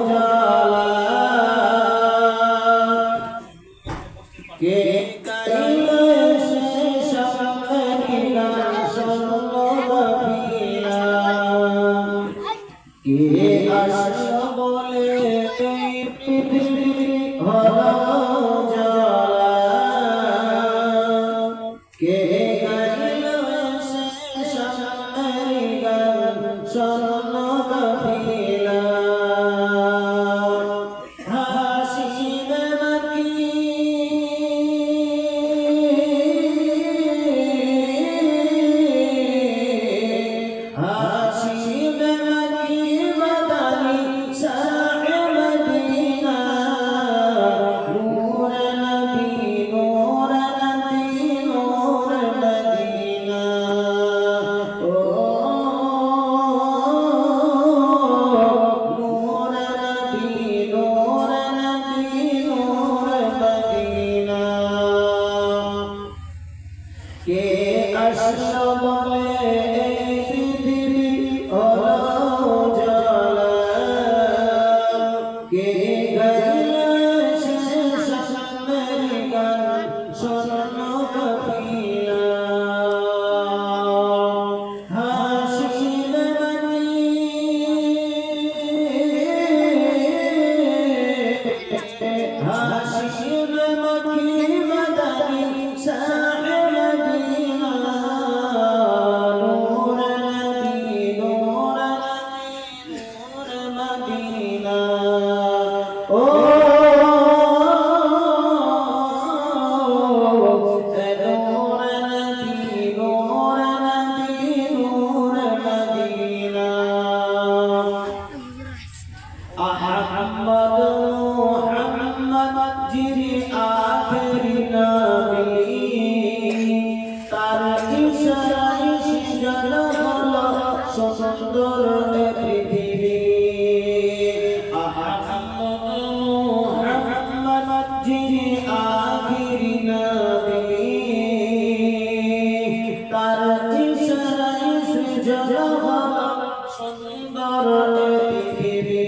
জালা কে কাইলে সে সামনে গান শোনো কবিরা কে আসলো বলে এই পৃথিবী হলো জালা কে কাইলে সে সামনে গান শোনো কবিরা কে আসলো বলে এই পৃথিবী হলো জালা কে গাইলো সে সামনের গান শোনো কবিরা হাসিবে মাটি হাসিবে মাটি মাদানি মোহাম্মদ যিনি আখেরি নবী তার ইশারায় সৃজন হলো সুন্দর পৃথিবী মোহাম্মদ যিনি আখেরি নবী তার ইশারায় সৃজন হলো সুন্দর পৃথিবী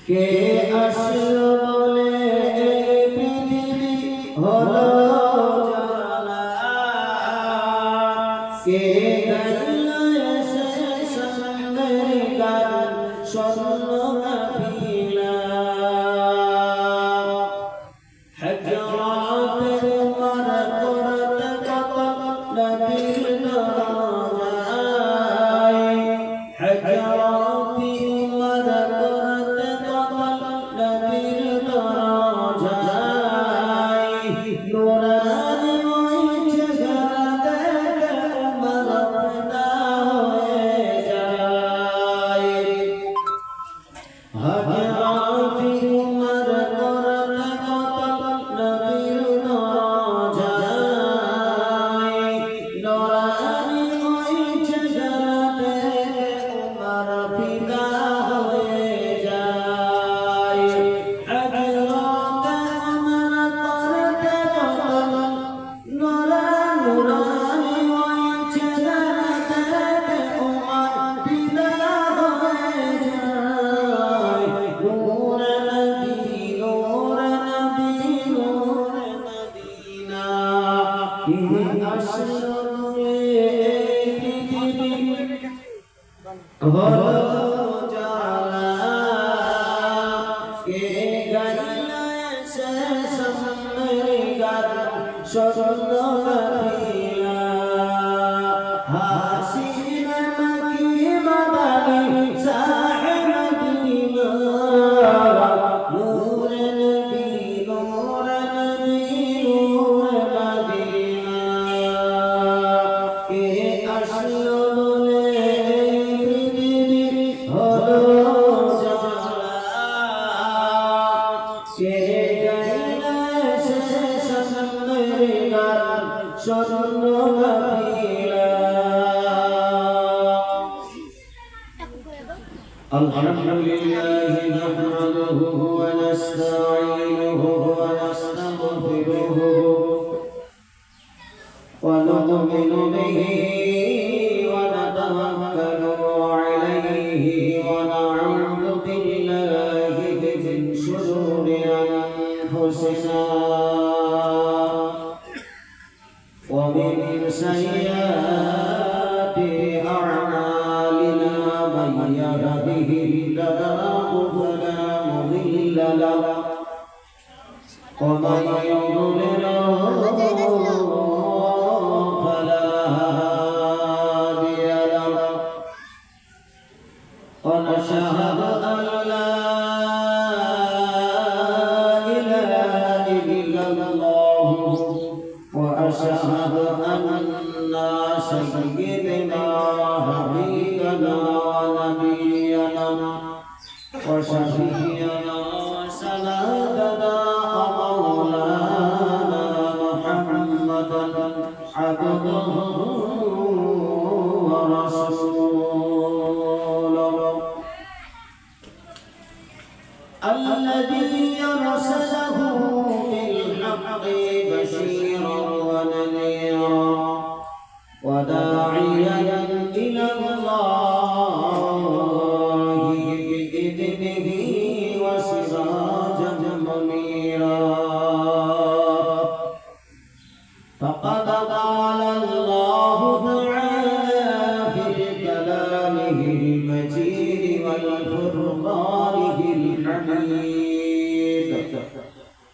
কে আসলো বলে এই পৃথিবী হলো জালা কে গাইলো সে সুন্দর গান শোনো কবিরা হযরত উমর করতে কত নবীর দরজায় হযরত উমর Hare হলো জালা কে গাইলা সে সামনে গান স্বর্ণ গাথিলা হাসিনা মাকি মাদানি সাহেব মদিনা নূর নবী নূর নবী নূর মদিনা কে আসলো বলে পৃথিবী হলো জালা কে গাইলা সে সামনে গান স্বর্ণ গাথিলা الحمد لله نحمده ونستعينه ونستغفره ونؤمن به ونتوكل عليه ونعوذ بالله من شرور أنفسنا ومن سيئات أعمالنا من يهده الله فلا مضل له ومن يضلل فلا هادي له ونشهد أن لا إله إلا الله وأشهد أن سيدنا حبيبنا ونبينا وشفيعنا وسندنا ومولانا محمدا عبده ورسوله الذي أرسله بالحق بشيرا ونذيرا وداعيا إلى الله بإذنه وسراجا منيرا فقد قال الله تعالى في كلامه المجيد والفرقانه الحميد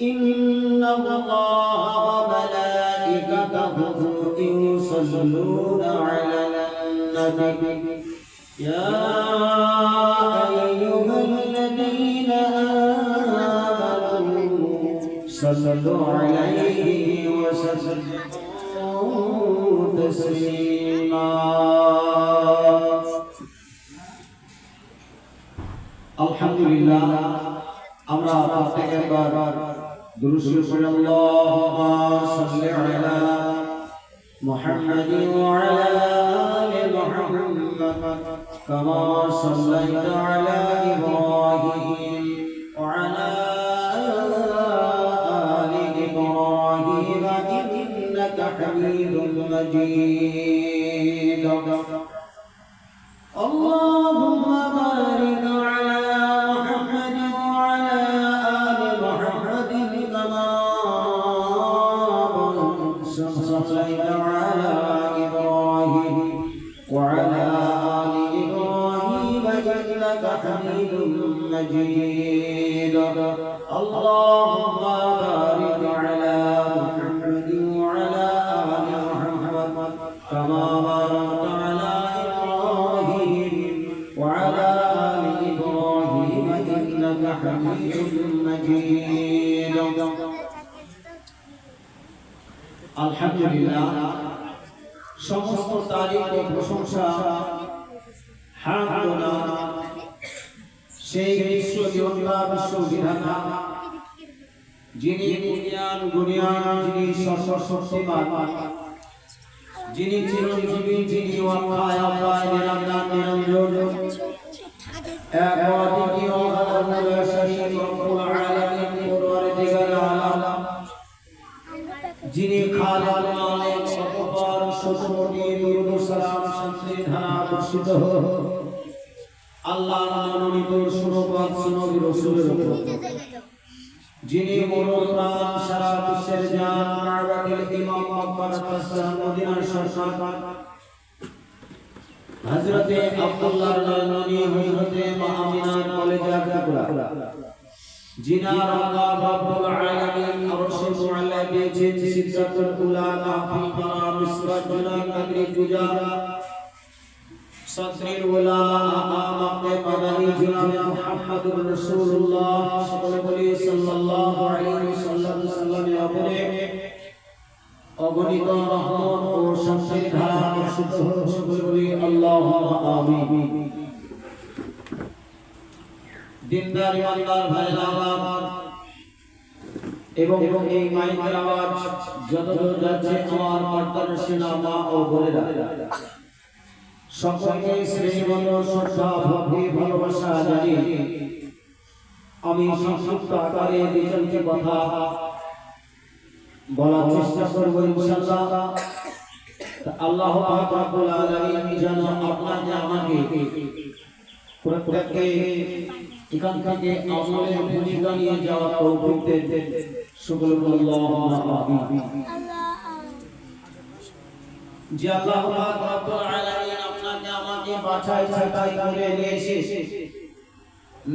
إن الله وملائكته يصلون على النبي يا أيها الذين آمنوا صلوا عليه وسلموا تسليما الحمد لله আমরা প্রত্যেকবার দুরূদ শরীফ পড়ি আল্লাহুম্মা সাল্লি আলা محمد وعلى آل محمد كما صليت على إبراهيم وعلى آل إبراهيم إنك حميد مجيد اللهم بارك على محمد وعلى آل محمد كما صليت على إبراهيم وعلى آل إبراهيم إنك حميد مجيد اللهم بارك على محمد وعلى آل محمد كما باركت على إبراهيم وعلى آل إبراهيم إنك حميد مجيد আলহামদুলিল্লাহ সমস্ত তারিফ ও প্রশংসা হামদনা সেই বিশ্ববিধাতা বিশ্ববিধাতা যিনি দুনিয়ার গুণিয়ান যিনি সর্বশক্তিমান যিনি চিরঞ্জীবী যিনি অক্ষয় অক্ষয় নিরঞ্জন নিরঞ্জন এক অদ্বিতীয় আল্লাহ শরীফ রব্বুল আলামিন পরওয়ারদিগার আলাম যিনি খালিক মালিক সর্বপর সর্বশক্তি দুরূদ সালাম শান্তি ধারা বর্ষিত আল্লাহর মনোনীত সুরবত নবী রাসূলের উপর যিনি মরণ প্রাণ সারা বিশ্বের জান মারওয়াতিল ইমাম মক্কা তাসসাম মদিনার সরকার হযরতে আব্দুল্লাহর নয়নী হযরতে মা আমিনার কলেজার টুকরা জিনার আল্লাহ রাব্বুল আলামিন আরশে মুআল্লা দিয়েছেন সিদরাতুল উলা কাফি পারা মিসবাত জুনান নগরী পূজা সদরিল উলা আমাকে মাদানী জনাব মুহাম্মদুর রাসূলুল্লাহ সকলে বলি সাল্লাল্লাহু আলাইহি ওয়াসাল্লাম আপনি অগণিত রহমত ও শান্তির ধারা বর্ষিত হোক সকলে বলি আল্লাহুম্মা আমিন। দিনদার ইমানদার ভাইরা আমার এবং এই মাইকের আওয়াজ যতদূর যাচ্ছে আমার পর্দানশীলা মা ও বোনেরা সকলকে শ্রেণীবদ্ধ শ্রদ্ধা ভক্তি ভালোবাসা জানিয়ে আমি সংক্ষিপ্ত আকারে দুটি কথা বলার চেষ্টা করব ইনশাআল্লাহ। আল্লাহ পাক রব্বুল আলামিন যেন আপনাকে আমাকে প্রত্যেককে এখান থেকে আমলের ভূমিকা নিয়ে যাওয়ার তৌফিক দেন সকলে আল্লাহুম্মা আমিন। যে আল্লাহ পাক রব্বুল আলামিন আপনাকে আমাকে বাছাই ছাঁটাই করে নিয়ে এসে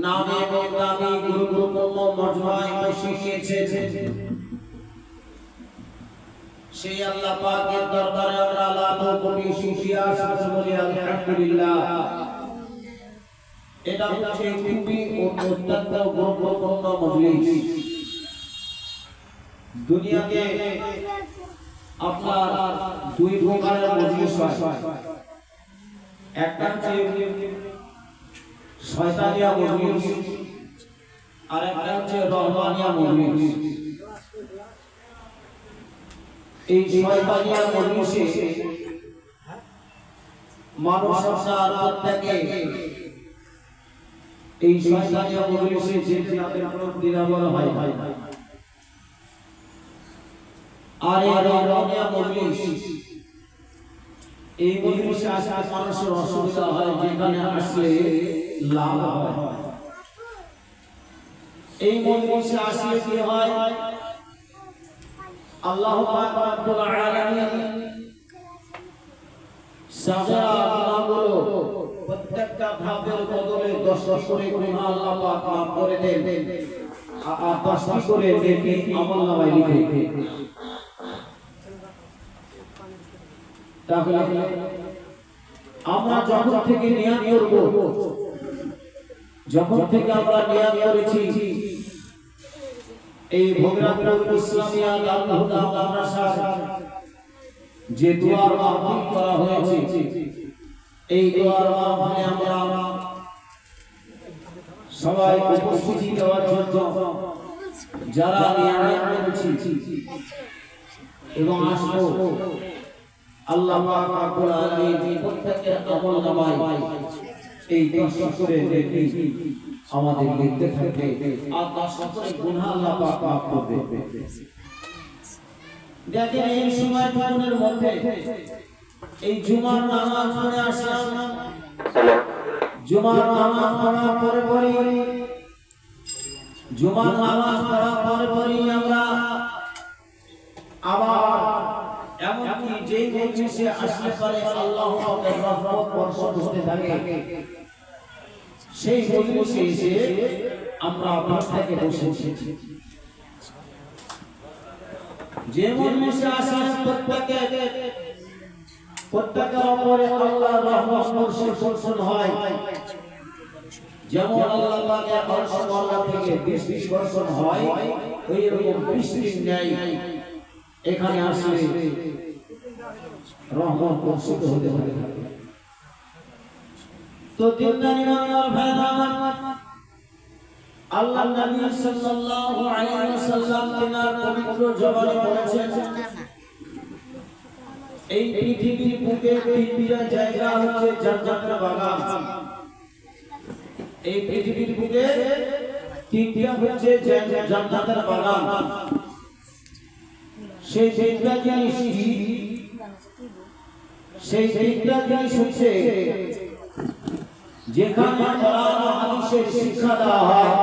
নামে দামি গুরুত্বপূর্ণ মজমায় বসিয়েছেন, সেই আল্লাহ পাকের দরবারে আমরা লাখো কোটি শুকরিয়া সাজা বলি আলহামদুলিল্লাহ। এটা হচ্ছে খুবই অত্যন্ত গুরুত্বপূর্ণ মজলিস। দুনিয়াতে আপনার দুই প্রকারের মজলিস হয়, একটা হচ্ছে শয়তানিয়া মজলিস আর একটা হচ্ছে রহমানিয়া মজলিস। এই শয়তানিয়া মজলিসে মানুষ আপনার প্রত্যেকে এই শয়তানিয়া মজলিসে যেতে তাদের কোনো দ্বিধা হয়। আর এই রহমানিয়া মজলিস, এই মজলিসে আসলে মানুষের অসুবিধা হয়, যেখানে আসলে লাভ হয়। এই মজলিসে আসলে কি হয়, আল্লাহ পাক রব্বুল আলামিন সাগরা গুনাহগুলো প্রত্যেকটা ভাবের বদলে 10 করে গুনাহ আল্লাহ পাক মাফ করে দেন আর 10 করে নেকি আমলনামায় লিখে। তাহলে আমরা যখন থেকে নিয়ত করব, যখন থেকে আমরা নিয়ত করেছি এই ভোগরাজপুর ইসলামিয়া দারুল হুদা মাদ্রাসা যে দোয়ার মাহফিল করা হয়েছে, এই দোয়ার মাহফিলে আমরা সবাই উপস্থিতি দেওয়ার জন্য যারা নিয়ত করেছি এবং আসবো, আল্লাহ পাক রব্বুল আলামিন প্রত্যেকের আমলনামায় এই 10 করে নেকি আমাদের লিখতে থাকবে আর 10 করে গুনাহ আল্লাহ পাক মাফ করবে। দেখেন এই সময়টুকুনের মধ্যে এই জুমার নামাজ পড়ে আসলাম, জুমার নামাজ পড়ার পরে জুমার নামাজ পড়ার পরে আমরা আবার এমনকি যেই মজলিসে আসলে পরে আল্লাহ পাকের রহমত বর্ষণ হতে থাকে, সেই মজলিসে এসে আমরা প্রত্যেকে বসেছি। যে মজলিসে আসলে প্রত্যেকের উপরে আল্লাহর রহমত বর্ষণ হয়, যেমন আল্লাহ পাকের আরশ মহল্লা থেকে বৃষ্টি বর্ষণ হয়, ওই রকম বৃষ্টির ন্যায় এখানে আসলে রহমত বর্ষিত হতে থাকে। তো দিনদার ইমানদার ভাইরা আমার, আল্লাহ নবী সাল্লাল্লাহু আলাইহি ওয়াসাল্লাম তিনার পবিত্র জবানে বলেছেন, এই পৃথিবীর বুকে তিনটা জায়গা হচ্ছে জান্নাতের বাগান। এই পৃথিবীর বুকে তিনটা হচ্ছে জান্নাতের বাগান। সেই তিনটা জিনিস কি? সেই তিনটা জিনিস হচ্ছে যেখানে কোরআন ও হাদিসের শিক্ষা দেওয়া হয়,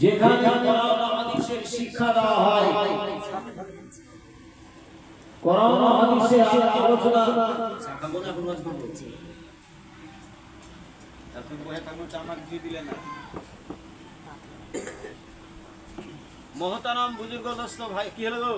যেখানে কোরআন ও হাদিসের শিক্ষা দেওয়া হয়, কোরআন ও হাদিসে আলোচনা মহতারাম বুজুর্গ দোস্ত ভাই কি হলো গো